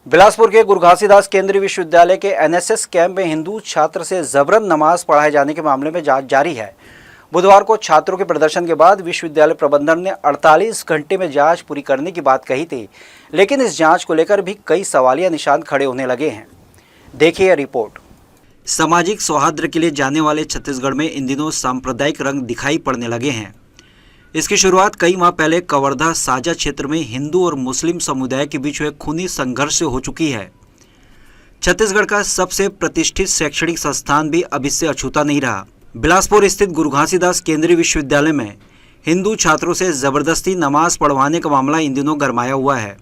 बिलासपुर के गुरु घासीदास केंद्रीय विश्वविद्यालय के एनएसएस कैंप में हिंदू छात्र से जबरन नमाज पढ़ाए जाने के मामले में जांच जारी है। बुधवार को छात्रों के प्रदर्शन के बाद विश्वविद्यालय प्रबंधन ने 48 घंटे में जांच पूरी करने की बात कही थी, लेकिन इस जांच को लेकर भी कई सवालिया निशान खड़े होने लगे हैं। देखिए रिपोर्ट। सामाजिक सौहार्द के लिए जाने वाले छत्तीसगढ़ में इन दिनों सांप्रदायिक रंग दिखाई पड़ने लगे हैं। इसकी शुरुआत कई माह पहले कवर्धा साजा क्षेत्र में हिंदू और मुस्लिम समुदाय के बीच हुए खूनी संघर्ष से हो चुकी है। छत्तीसगढ़ का सबसे प्रतिष्ठित शैक्षणिक संस्थान भी अब इससे अछूता नहीं रहा। बिलासपुर स्थित गुरु घासीदास केंद्रीय विश्वविद्यालय में हिंदू छात्रों से जबरदस्ती नमाज पढ़वाने का मामला इन दिनों गरमाया हुआ है।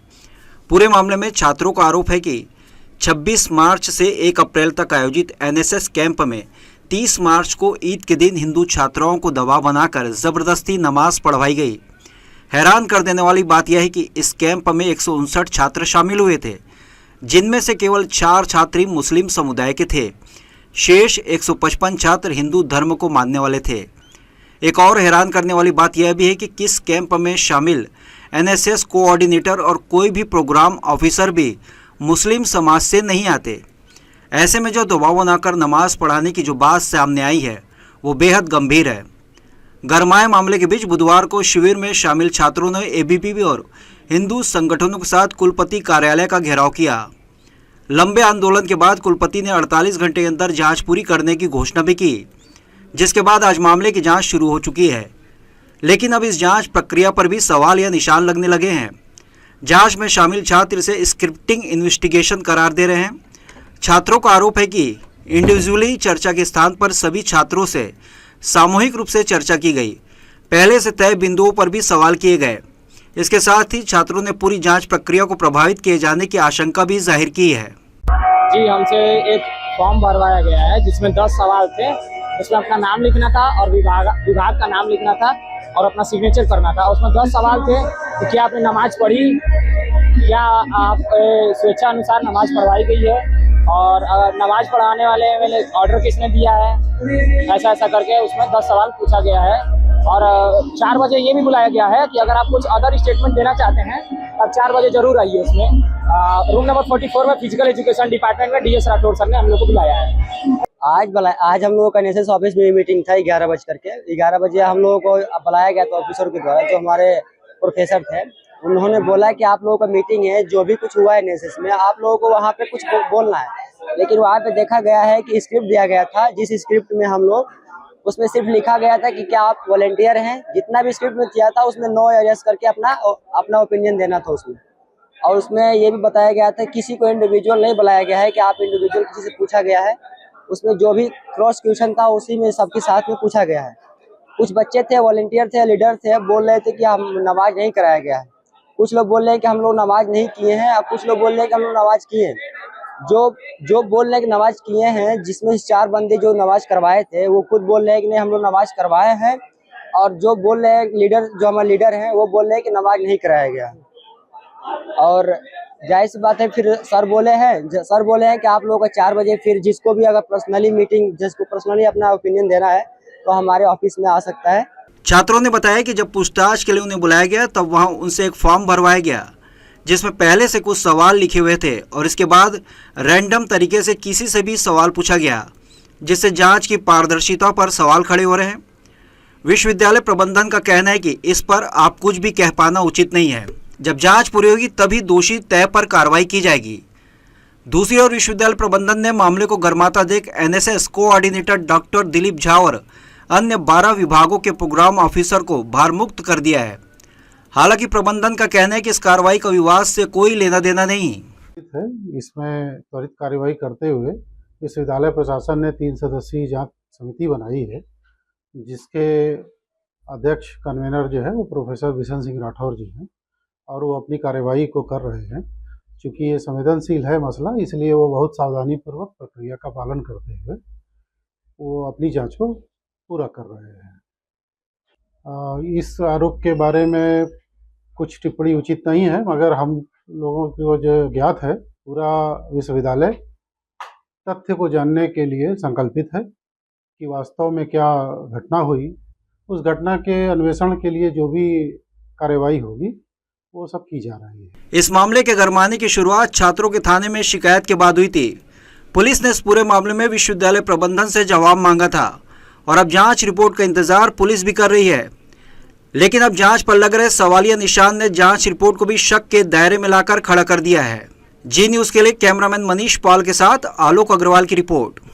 पूरे मामले में छात्रों का आरोप है कि 26 मार्च से 1 अप्रैल तक आयोजित एनएसएस कैंप में 30 मार्च को ईद के दिन हिंदू छात्राओं को दबाव बनाकर जबरदस्ती नमाज पढ़वाई गई। हैरान कर देने वाली बात यह है कि इस कैंप में 159 छात्र शामिल हुए थे, जिनमें से केवल 4 छात्र मुस्लिम समुदाय के थे। शेष 155 छात्र हिंदू धर्म को मानने वाले थे। एक और हैरान करने वाली बात यह भी है कि किस कैंप में शामिल एनएसएस कोऑर्डिनेटर और कोई भी प्रोग्राम ऑफिसर भी मुस्लिम समाज से नहीं आते। ऐसे में जो दबाव बनाकर नमाज पढ़ाने की जो बात सामने आई है वो बेहद गंभीर है। गरमाए मामले के बीच बुधवार को शिविर में शामिल छात्रों ने एबीवीपी और हिंदू संगठनों के साथ कुलपति कार्यालय का घेराव किया। लंबे आंदोलन के बाद कुलपति ने 48 घंटे के अंदर जांच पूरी करने की घोषणा भी की, जिसके बाद आज मामले की जांच शुरू हो चुकी है। लेकिन अब इस जांच प्रक्रिया पर भी सवाल या निशान लगने लगे हैं। जांच में शामिल छात्र इसे स्क्रिप्टिंग इन्वेस्टिगेशन करार दे रहे हैं। छात्रों का आरोप है कि इंडिविजुअली चर्चा के स्थान पर सभी छात्रों से सामूहिक रूप से चर्चा की गई। पहले से तय बिंदुओं पर भी सवाल किए गए। इसके साथ ही छात्रों ने पूरी जांच प्रक्रिया को प्रभावित किए जाने की आशंका भी जाहिर की है। जी, हमसे एक फॉर्म भरवाया गया है जिसमें 10 सवाल थे। उसमें अपना नाम लिखना था और विभाग का नाम लिखना था और अपना सिग्नेचर करना था। उसमें 10 सवाल थे कि क्या आपने नमाज पढ़ी, क्या आप स्वेच्छा अनुसार नमाज पढ़वाई गई है, और नमाज पढ़ाने वाले में ऑर्डर किसने दिया है, ऐसा ऐसा करके उसमें 10 सवाल पूछा गया है। और 4 बजे ये भी बुलाया गया है कि अगर आप कुछ अदर स्टेटमेंट देना चाहते हैं तब 4 बजे जरूर आइए। उसमें रूम नंबर 44 में फिजिकल एजुकेशन डिपार्टमेंट में डीएस राठौर सर ने हम लोग को बुलाया है। आज हम लोगों का एनएसएस ऑफिस में मीटिंग था 11 बज करके। 11 बजे हम लोगों को बुलाया गया था ऑफिसर के द्वारा, जो हमारे प्रोफेसर थे। उन्होंने बोला कि आप लोगों का मीटिंग है, जो भी कुछ हुआ है एनएसएस में आप लोगों को वहाँ पे कुछ बोलना है। लेकिन वहाँ पे देखा गया है कि स्क्रिप्ट दिया गया था, जिस स्क्रिप्ट में हम लोग उसमें सिर्फ लिखा गया था कि क्या आप वॉलंटियर हैं। जितना भी स्क्रिप्ट में किया था उसमें नो यस करके अपना ओपिनियन देना था उसमें। और उसमें ये भी बताया गया था किसी को इंडिविजुअल नहीं बुलाया गया है कि आप इंडिविजुअल किसी से पूछा गया है। उसमें जो भी क्रॉस क्वेश्चन था उसी में सबके साथ में पूछा गया है। कुछ बच्चे थे, वॉलंटियर थे, लीडर थे, बोल रहे थे कि हम नमाज नहीं कराया गया है। कुछ लोग बोल रहे हैं कि हम लोग नमाज नहीं किए हैं, और कुछ लोग बोल रहे हैं कि हम लोग नमाज किए हैं। जो बोल रहे हैं कि नमाज किए हैं, जिसमें 4 बंदे जो नमाज करवाए थे वो खुद बोल रहे हैं कि नहीं हम लोग नमाज करवाए हैं। और जो बोल रहे हैं लीडर, जो हमारे लीडर हैं, वो बोल रहे हैं कि नमाज नहीं कराया गया। और जाहिर सी बात है, फिर सर बोले हैं कि आप लोगों का 4 बजे फिर जिसको भी अगर जिसको पर्सनली अपना ओपिनियन देना है तो हमारे ऑफिस में आ सकता है। छात्रों ने बताया कि जब पूछताछ के लिए उन्हें बुलाया गया तब वहां उनसे एक फॉर्म भरवाया गया, जिसमें पहले से कुछ सवाल लिखे हुए थे और इसके बाद रैंडम तरीके से किसी से भी सवाल पूछा गया, जिससे जांच की पारदर्शिता पर सवाल खड़े हो रहे हैं। विश्वविद्यालय प्रबंधन का कहना है कि इस पर आप कुछ भी कह पाना उचित नहीं है। जब जांच पूरी होगी तभी दोषी तय पर कार्रवाई की जाएगी। दूसरी ओर विश्वविद्यालय प्रबंधन ने मामले को गरमाता देख NSS coordinator doctor Dilip Jha और अन्य 12 विभागों के प्रोग्राम ऑफिसर को भारमुक्त कर दिया है। हालांकि प्रबंधन का कहना है कि इस कार्रवाई का विवाद से कोई लेना देना नहीं है। इसमें त्वरित कार्रवाई करते हुए विश्वविद्यालय प्रशासन ने 3 सदस्यीय जांच समिति बनाई है, जिसके अध्यक्ष कन्वेनर जो है वो प्रोफेसर बिशन सिंह राठौर जी हैं, और वो अपनी कार्यवाही को कर रहे हैं। चूँकि ये संवेदनशील है मसला, इसलिए वो बहुत सावधानीपूर्वक प्रक्रिया का पालन करते हुए वो अपनी जांच को पूरा कर रहे हैं। इस आरोप के बारे में कुछ टिप्पणी उचित नहीं है, मगर हम लोगों को जो ज्ञात है, पूरा विश्वविद्यालय तथ्य को जानने के लिए संकल्पित है कि वास्तव में क्या घटना हुई। उस घटना के अन्वेषण के लिए जो भी कार्रवाई होगी वो सब की जा रही है। इस मामले के गरमाने की शुरुआत छात्रों के थाने में शिकायत के बाद हुई थी। पुलिस ने इस पूरे मामले में विश्वविद्यालय प्रबंधन से जवाब मांगा था और अब जांच रिपोर्ट का इंतजार पुलिस भी कर रही है। लेकिन अब जांच पर लग रहे सवालिया निशान ने जांच रिपोर्ट को भी शक के दायरे में लाकर खड़ा कर दिया है। जी न्यूज़ के लिए कैमरामैन मनीष पॉल के साथ आलोक अग्रवाल की रिपोर्ट।